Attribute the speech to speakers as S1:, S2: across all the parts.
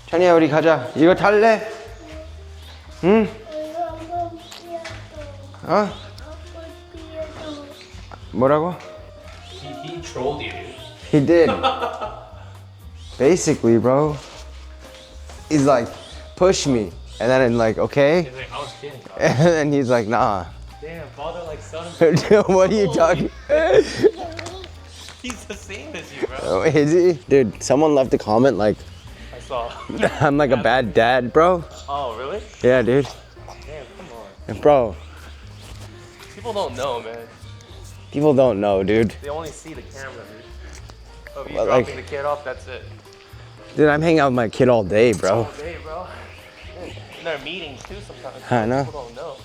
S1: 찬이야 우리 가자. 이거 탈래? 응? 어? 뭐라고?
S2: He trolled you, dude.
S1: He did. Basically, bro. He's like, push me. And then I'm like, okay.
S2: He's like, I was kidding.
S1: And then he's like, nah.
S2: Damn, father like son.
S1: Dude, what are you talking?
S2: He's the same as you, bro.
S1: Oh, is he? Dude, someone left a comment like,
S2: I saw.
S1: I'm like a bad dad, bro.
S2: Oh, really?
S1: Yeah, dude.
S2: Damn, come on.
S1: Bro,
S2: People don't know, man.
S1: people don't know, dude.
S2: They only see the camera, dude. Oh, if you
S1: Well,
S2: dropping
S1: like-
S2: the kid off, that's it.
S1: Dude, I'm hanging out with my kid all day, bro.
S2: Hey, bro. In our meetings too sometimes.
S1: I know.
S2: People don't know.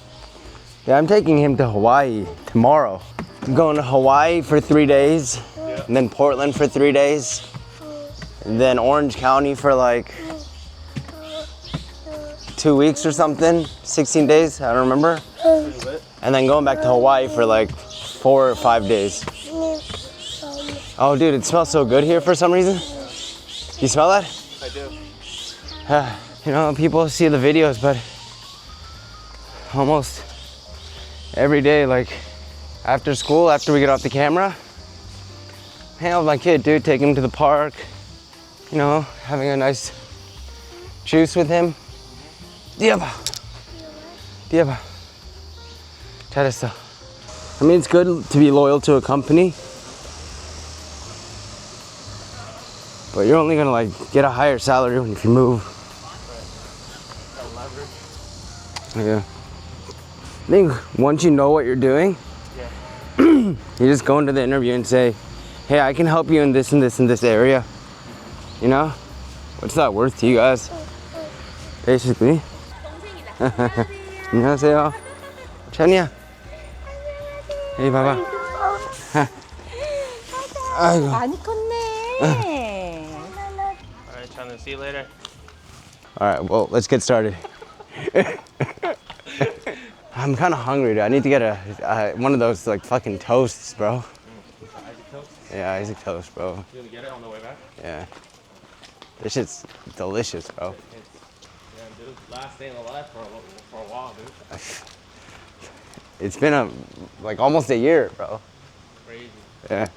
S1: Yeah, I'm taking him to Hawaii tomorrow. I'm going to Hawaii for 3 days, and then Portland for 3 days, and then Orange County for like 2 weeks or something, 16 days, I don't remember. And then going back to Hawaii for like 4 or 5 days. Oh, dude, it smells so good here for some reason. You smell that?
S2: I do.
S1: You know, people see the videos, but almost every day, like after school, after we get off the camera, hang out with my kid, dude, take him to the park, you know, having a nice juice with him. Diaba. Diaba. 잘했어. I mean, it's good to be loyal to a company, but you're only gonna like get a higher salary if you move. Yeah. I think once you know what you're doing, you just go into the interview and say, hey, I can help you in this and this and this area. You know? What's that worth to you guys? Basically. 안녕하세요. 찬이야. 여기 봐봐. 아이고.
S3: 많이 컸네.
S2: Alright, Chandler, see you later.
S1: Alright, well, let's get started. I'm kind of hungry, dude. I need to get one of those like fucking toasts, bro.
S2: Isaac toast?
S1: Yeah, Isaac toast, bro.
S2: You gonna get it on the way back?
S1: Yeah. This shit's delicious, bro.
S2: Yeah, dude. Last day alive for a while, dude.
S1: It's been like almost a year, bro.
S2: Crazy.
S1: Yeah,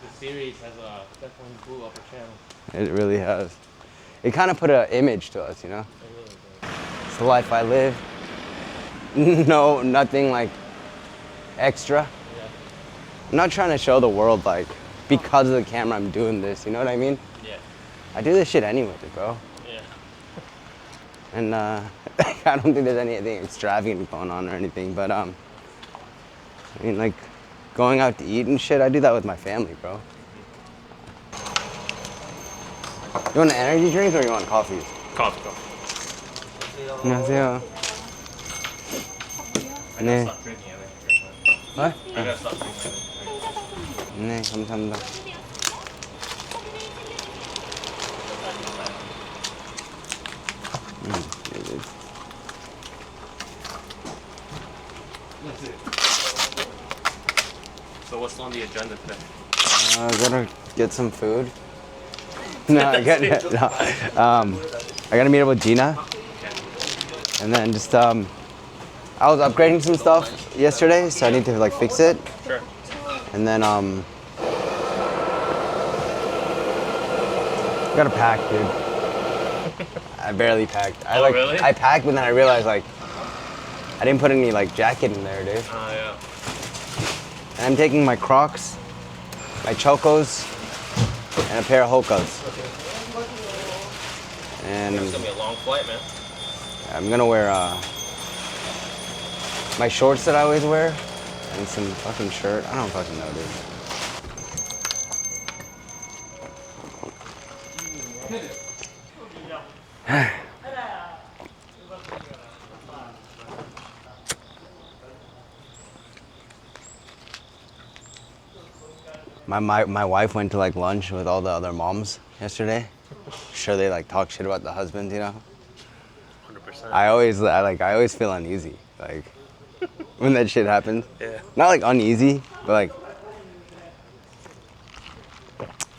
S2: The series has definitely blew up our channel.
S1: it really has. It kind of put an image to us, you know?
S2: It really did.
S1: It's the life I live. No, nothing like extra.
S2: Yeah.
S1: I'm not trying to show the world like because of the camera I'm doing this, you know what I mean?
S2: Yeah.
S1: I do this shit anyway, bro.
S2: Yeah.
S1: And I don't think there's anything extravagant going on or anything, but I mean like going out to eat and shit, I do that with my family, bro. You want an energy drink or you want coffee?
S2: Coffee.
S1: 안녕하세요.
S2: I gotta
S1: 네.
S2: stop drinking it.
S1: What?
S2: I gotta stop drinking it.
S1: 네, 감사합니다.
S2: So what's on the agenda today?
S1: I gotta get some food. No, I gotta meet up with Gina. And then just, I was upgrading some stuff yesterday, so I need to like fix it.
S2: Sure.
S1: And then, gotta pack, dude. I barely packed.
S2: Oh, really?
S1: I packed, but then I realized like, I didn't put any like jacket in there, dude.
S2: Oh, yeah.
S1: And I'm taking my Crocs, my Chocos, and a pair of Hokas. And
S2: It's gonna be a long flight, man.
S1: I'm gonna wear my shorts that I always wear and some fucking shirt. I don't fucking know, dude. My wife went to like lunch with all the other moms yesterday. Sure, they like talk shit about the husband, you know.
S2: 100%.
S1: I always feel uneasy, like when that shit happens.
S2: Yeah.
S1: Not like uneasy, but like,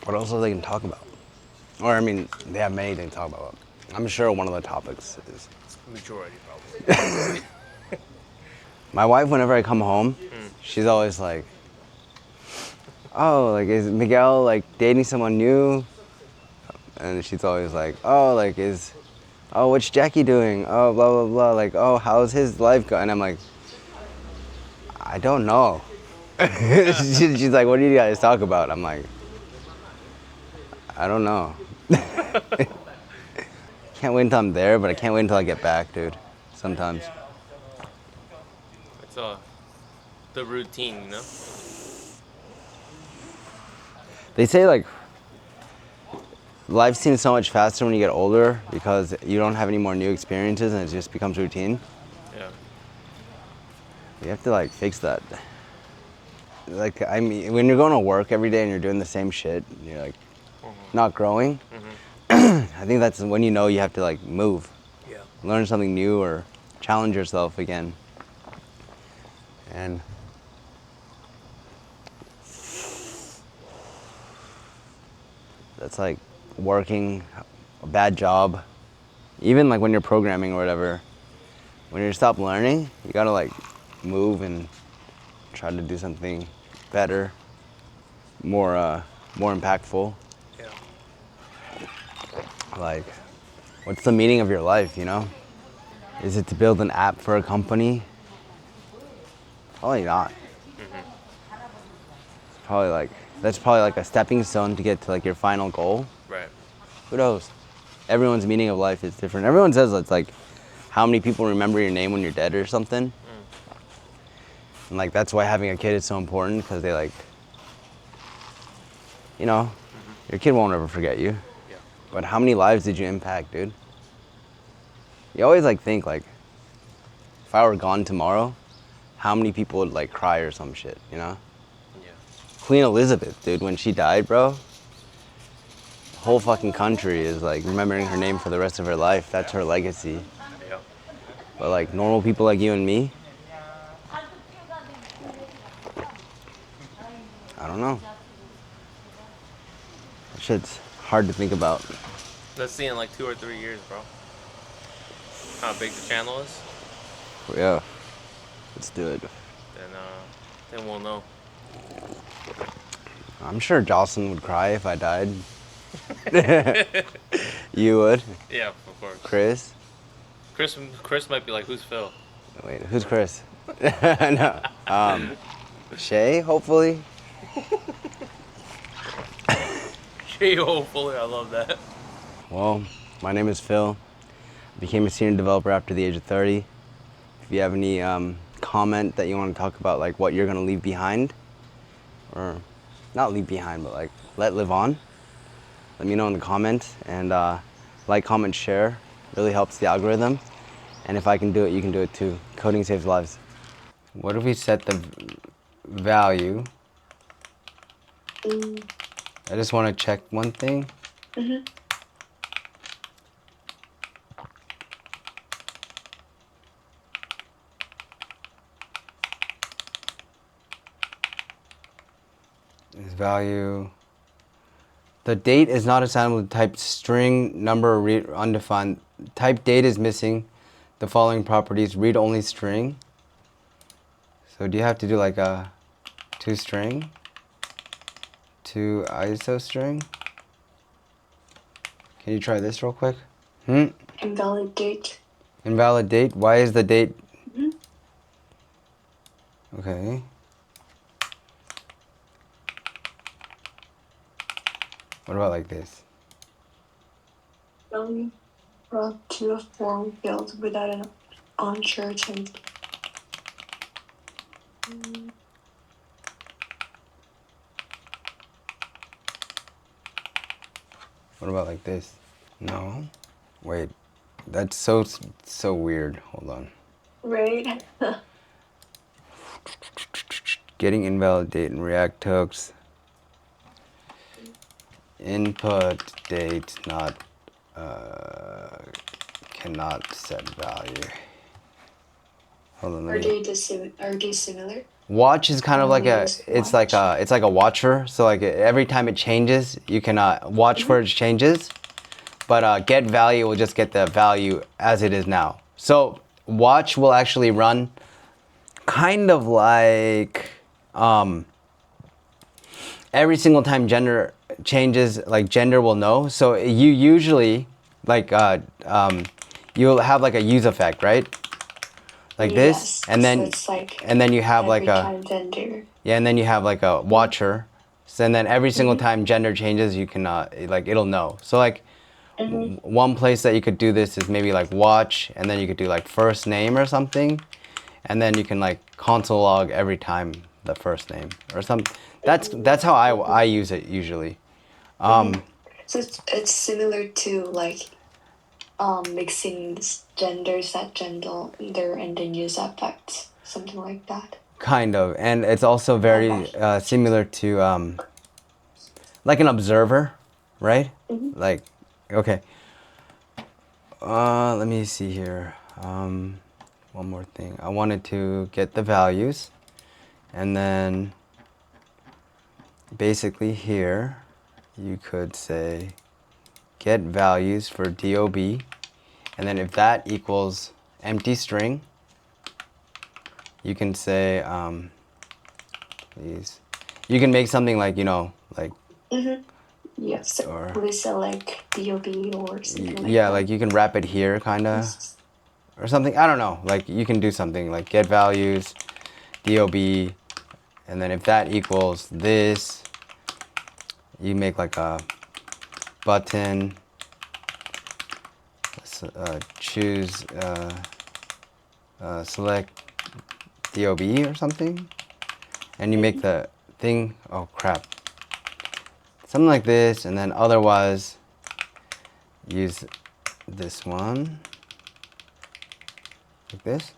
S1: what else are they gonna talk about? Or I mean, they have many things to talk about. I'm sure one of the topics is.
S2: Majority, probably.
S1: My wife, whenever I come home, she's always like, "Oh, like is Miguel like dating someone new?" And she's always like, "Oh, like what's Jackie doing? Oh, blah blah blah. Like, oh, how's his life going?" And I'm like, "I don't know." She's like, "What do you guys talk about?" I'm like, "I don't know." Can't wait until I'm there, but I can't wait until I get back, dude. Sometimes.
S2: It's the routine, you know.
S1: They say like life seems so much faster when you get older because you don't have any more new experiences and it just becomes routine.
S2: Yeah.
S1: You have to like fix that. Like I mean, when you're going to work every day and you're doing the same shit, you're like not growing. I think that's when you know you have to like move,
S2: Yeah.
S1: learn something new or challenge yourself again. And that's like working a bad job. Even like when you're programming or whatever, when you stop learning, you gotta like move and try to do something better, more impactful.
S2: Yeah.
S1: Like, what's the meaning of your life, you know? Is it to build an app for a company? Probably not. It's probably like, that's probably like a stepping stone to get to like your final goal.
S2: Right.
S1: Who knows? Everyone's meaning of life is different. Everyone says it's like how many people remember your name when you're dead or something. And like that's why having a kid is so important because they like, you know, your kid won't ever forget you.
S2: Yeah.
S1: But how many lives did you impact, dude? You always like think like, if I were gone tomorrow, how many people would like cry or some shit, you know?
S2: Yeah.
S1: Queen Elizabeth, dude, when she died, bro, the whole fucking country is like remembering her name for the rest of her life. That's her legacy.
S2: Yeah.
S1: But like normal people like you and me, I don't know. That shit's hard to think about.
S2: Let's see in like 2 or 3 years, bro. How big the channel is,
S1: But yeah, let's do it.
S2: then we'll know.
S1: I'm sure Jocelyn would cry if I died. You would?
S2: Yeah, of course.
S1: Chris?
S2: Chris might be like, who's Phil?
S1: Wait, who's Chris? No. Shay, hopefully.
S2: Gee, hopefully, I love that.
S1: Well, my name is Phil. I became a senior developer after the age of 30. If you have any comment that you want to talk about, like what you're going to leave behind, or not leave behind, but like let live on, let me know in the comments. And like, comment, share. Really helps the algorithm. And if I can do it, you can do it too. Coding saves lives. What if we set the value? I just want to check one thing. Is value. The date is not assignable to type string, number, or read undefined. Type date is missing. The following properties: read only string. So do you have to do like a toString, to ISO string? Can you try this real quick?
S4: Invalid date.
S1: Invalid date. Why is the date? Okay. What about like this?
S4: Value brought to a form built without an onshore temp.
S1: What about like this? No. Wait. That's so weird. Hold on.
S4: Right?
S1: Getting invalid date in React hooks. Input date not cannot set value. Hold on.
S4: Are they similar?
S1: Watch is kind of like a,
S4: Yes,
S1: it's like a, it's like a watcher. So like every time it changes, you can watch for its changes. But get value will just get the value as it is now. So watch will actually run kind of like every single time gender changes, like gender will know. So you usually like you'll have like a use effect, right? Like this,
S4: Yes,
S1: and
S4: so
S1: then
S4: it's like
S1: you have like
S4: every
S1: a
S4: time gender.
S1: yeah, and then you have like a watcher. So, and then every single time gender changes, you can like it'll know. So like one place that you could do this is maybe like watch, and then you could do like first name or something, and then you can like console log every time the first name or something. That's how I use it usually.
S4: So it's similar to like mixing genders at gender and then use effects, something like that.
S1: Kind of, and it's also very
S4: Okay.
S1: similar to like an observer, right? Like, okay. Let me see here. One more thing. I wanted to get the values, and then basically here, you could say get values for DOB, and then if that equals empty string, you can say, please. You can make something like, you know, like,
S4: Yes, so
S1: Or-
S4: please select DOB or something like
S1: yeah,
S4: that.
S1: like you can wrap it here, kind of, or something. I don't know. Like you can do something like get values, DOB, and then if that equals this, you make like a button. Choose select DOB or something, and you make the thing. Oh crap! Something like this, and then otherwise use this one like this.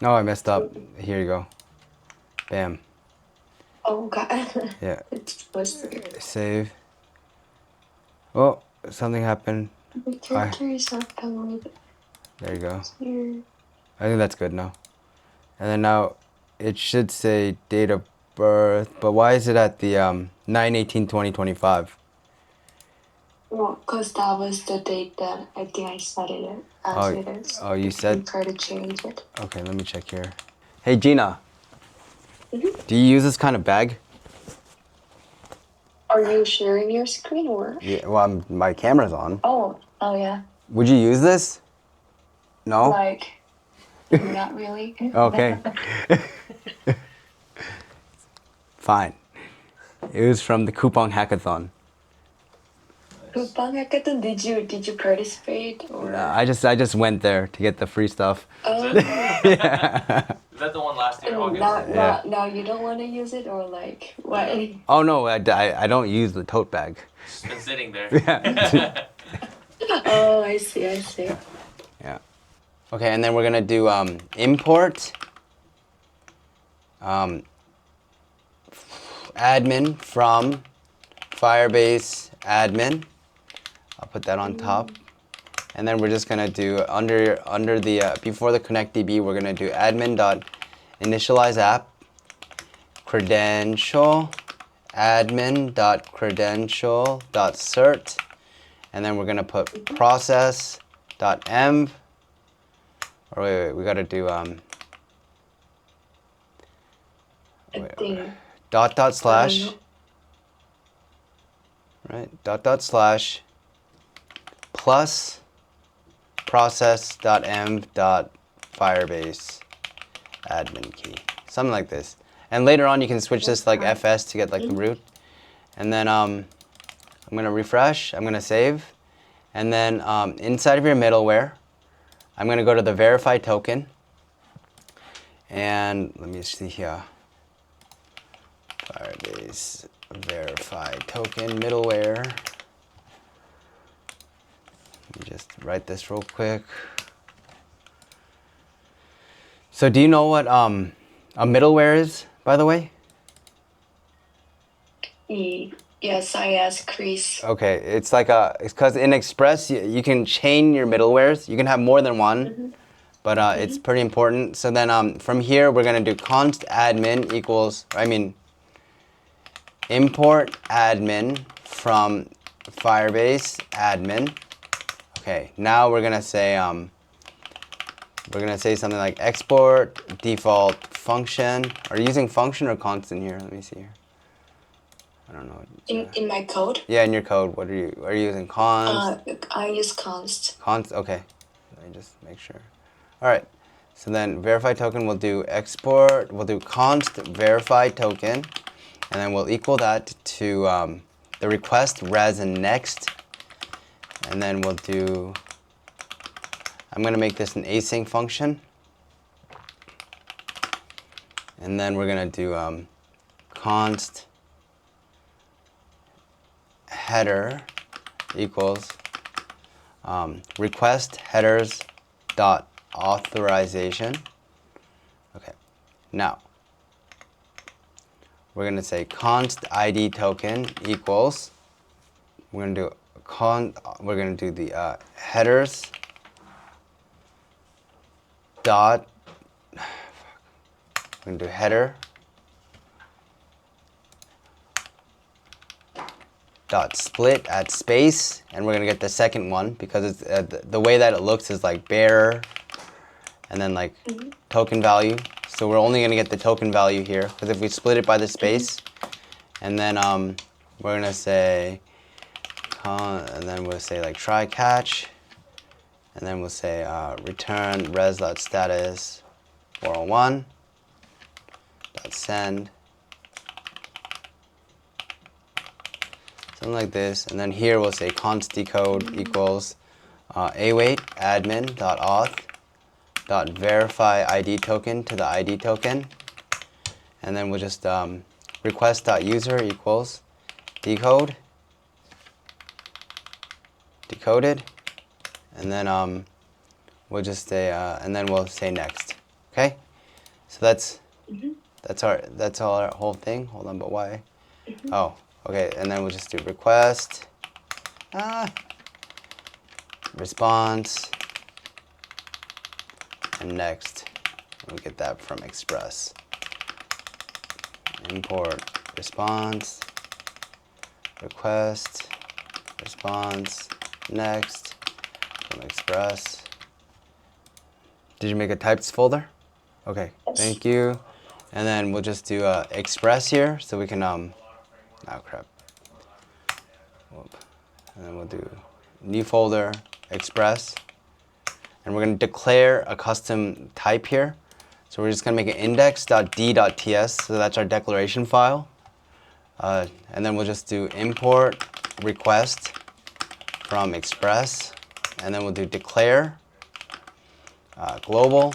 S1: No, I messed up. Here you go. Bam.
S4: Oh god.
S1: Yeah.
S4: It's supposed to
S1: Save. Oh, something happened.
S4: the character is not coming
S1: There you go.
S4: here.
S1: I think that's good now. And then now it should say date of birth, but why is it at the 9/18/2025?
S4: Well, because that was the date that I think I set it as it is.
S1: Oh, you
S4: You
S1: said?
S4: can try to change it.
S1: Okay, let me check here. Hey Gina, do you use this kind of bag?
S4: Are you sharing your screen or?
S1: Yeah, well, my camera's on.
S4: Oh yeah.
S1: Would you use this? No?
S4: Like, not really.
S1: Okay. Fine. It was from the Coupon Hackathon.
S4: Coupon Hackathon, did you participate or?
S1: I just went there to get the free stuff.
S2: Is that the one last year, August?
S4: Now you don't want to use it or like what?
S1: Oh no, I don't use the tote bag.
S2: It's been sitting there.
S1: Yeah.
S4: Oh, I see.
S1: Yeah. Okay, and then we're gonna do import admin from Firebase admin. I'll put that on top. And then we're just gonna do under the before the connectdb, we're gonna do admin.initialize app credential admin.credential.cert, and then we're gonna put process.env. Or wait, we gotta do
S4: I think.
S1: dot slash, right? Dot slash plus process.env.firebase admin key, something like this. And later on, you can switch this to like fs to get like the root. And then I'm gonna refresh. I'm gonna save, and then inside of your middleware, I'm gonna go to the verify token. And let me see here. Firebase verify token middleware. Let me just write this real quick. So do you know what a middleware is, by the way?
S4: Yes, I asked Chris.
S1: Okay, it's because in Express you can chain your middlewares. You can have more than one, but it's pretty important. So then from here, we're gonna do const admin equals, import admin from Firebase admin. Okay, now we're gonna say something like export default function. Are you using function or constant here? Let me see here. I don't know.
S4: In my code?
S1: Yeah, in your code, what are you using? Const?
S4: I use const.
S1: Const, okay. Let me just make sure. All right, so then verify token, we'll do export, we'll do const verify token, and then we'll equal that to the request res and next, and then we'll do, I'm gonna make this an async function, and then we're gonna do const header equals request headers dot authorization. Okay, now we're gonna say const ID token equals, we're gonna do the headers dot, we're gonna do header dot split at space, and we're gonna get the second one because it's the way that it looks is like bearer and then like token value. So we're only gonna get the token value here because if we split it by the space, and then we're gonna say and then we'll say like try catch, and then we'll say return res.status 401 dot send, something like this, and then here we'll say const decode equals await admin dot auth dot verify ID token to the ID token, and then we'll just request dot user equals decoded, and then we'll just say and then we'll say next. Okay, so that's all our whole thing. Hold on, but why? Oh, okay, and then we'll just do request response and next. We'll get that from Express. Import response, request, response, next from Express. Did you make a types folder? Okay, thank you. And then we'll just do Express here so we can oh crap. Whoop. And then we'll do new folder, Express. And we're going to declare a custom type here. So we're just going to make an index.d.ts, so that's our declaration file. And then we'll just do import request from Express. And then we'll do declare global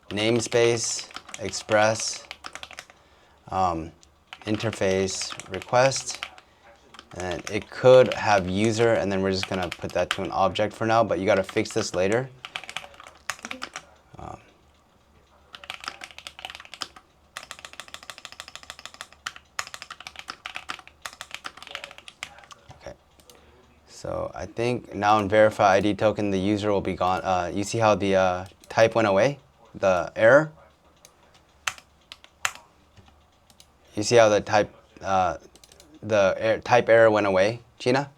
S1: namespace Express interface request. And it could have user, and then we're just gonna put that to an object for now, but you gotta fix this later. Okay, so I think now in verify ID token, the user will be gone. You see how the type went away, the error? You see how the type type error went away, Gina?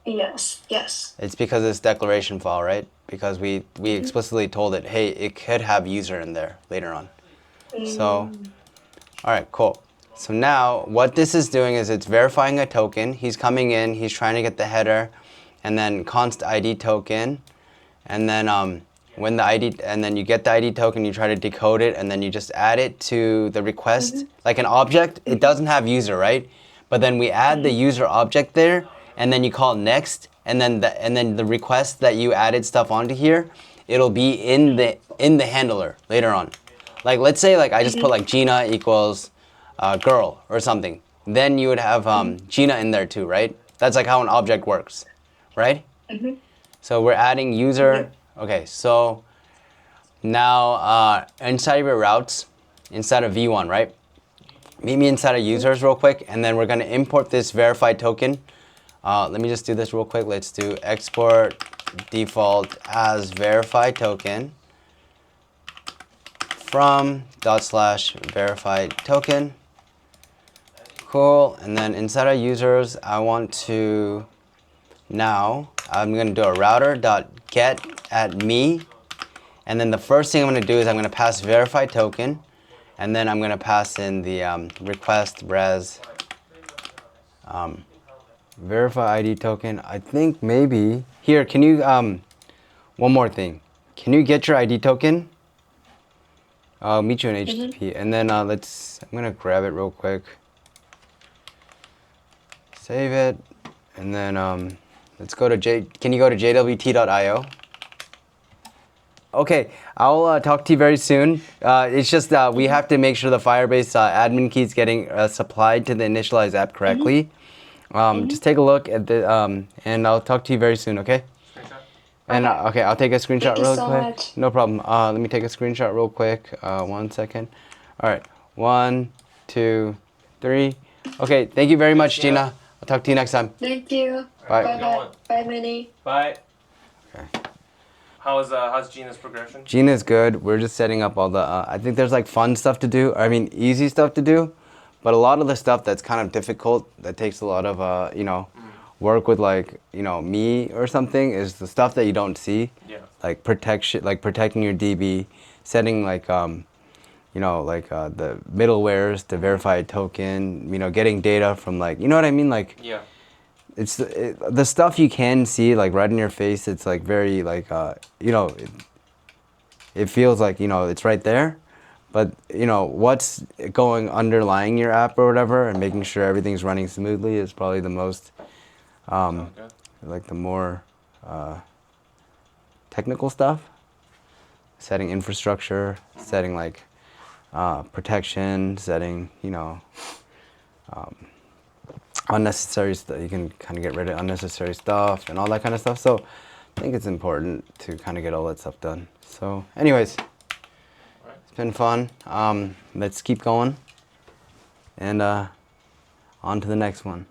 S4: Yes, yes.
S1: It's because of this declaration file, right? Because we explicitly told it, hey, it could have user in there later on. So, all right, cool. So now what this is doing is it's verifying a token. He's coming in, he's trying to get the header, and then const ID token, and then when the ID, and then you get the ID token, you try to decode it, and then you just add it to the request, like an object. It doesn't have user, right? But then we add the user object there, and then you call next, and then the request that you added stuff onto here, it'll be in the handler later on. Like let's say like I just put like Gina equals girl or something. Then you would have Gina in there too, right? That's like how an object works, right? So we're adding user. Okay, so now inside of your routes, inside of V1, right? Meet me inside of users real quick, and then we're gonna import this verified token. Let me just do this real quick. Let's do export default as verified token from / verified token. Cool. And then inside of users, I want to now I'm going to do a router.get at me. And then the first thing I'm going to do is I'm going to pass verified token. And then I'm going to pass in the request res verify ID token. I think maybe here, can you one more thing. Can you get your ID token? I'll meet you in HTTP. And then I'm going to grab it real quick. Save it. And then let's go to can you go to jwt.io? Okay, I'll talk to you very soon. It's just we have to make sure the Firebase admin key is getting supplied to the initialized app correctly. Just take a look at the, and I'll talk to you very soon, okay? And okay, I'll take a screenshot
S4: Thank you
S1: real
S4: so
S1: quick.
S4: much.
S1: No problem. Let me take a screenshot real quick. 1 second. All right, 1, 2, 3. Okay, thank you very much, Gina. I'll talk to you next time.
S4: Thank you.
S1: Bye.
S4: Bye bye. Bye, Minnie.
S2: Bye.
S1: Okay.
S2: How's Gina's progression?
S1: Gina's good. We're just setting up all the, I think there's like fun stuff to do. I mean, easy stuff to do. But a lot of the stuff that's kind of difficult, that takes a lot of, you know, work with like, you know, me or something, is the stuff that you don't see.
S2: Yeah.
S1: Like protection, like protecting your DB, setting like, you know, like the middlewares to verify a token, you know, getting data from like, you know what I mean? Like,
S2: Yeah.
S1: it's the stuff you can see like right in your face. It's like very like, you know, it feels like, you know, it's right there. But, you know, what's going underlying your app or whatever and making sure everything's running smoothly is probably the most,
S2: Sounds good.
S1: like the more technical stuff. Setting infrastructure, setting like protection, setting, you know, unnecessary stuff. You can kind of get rid of unnecessary stuff and all that kind of stuff. So I think it's important to kind of get all that stuff done. So anyways. Been fun. Let's keep going and on to the next one.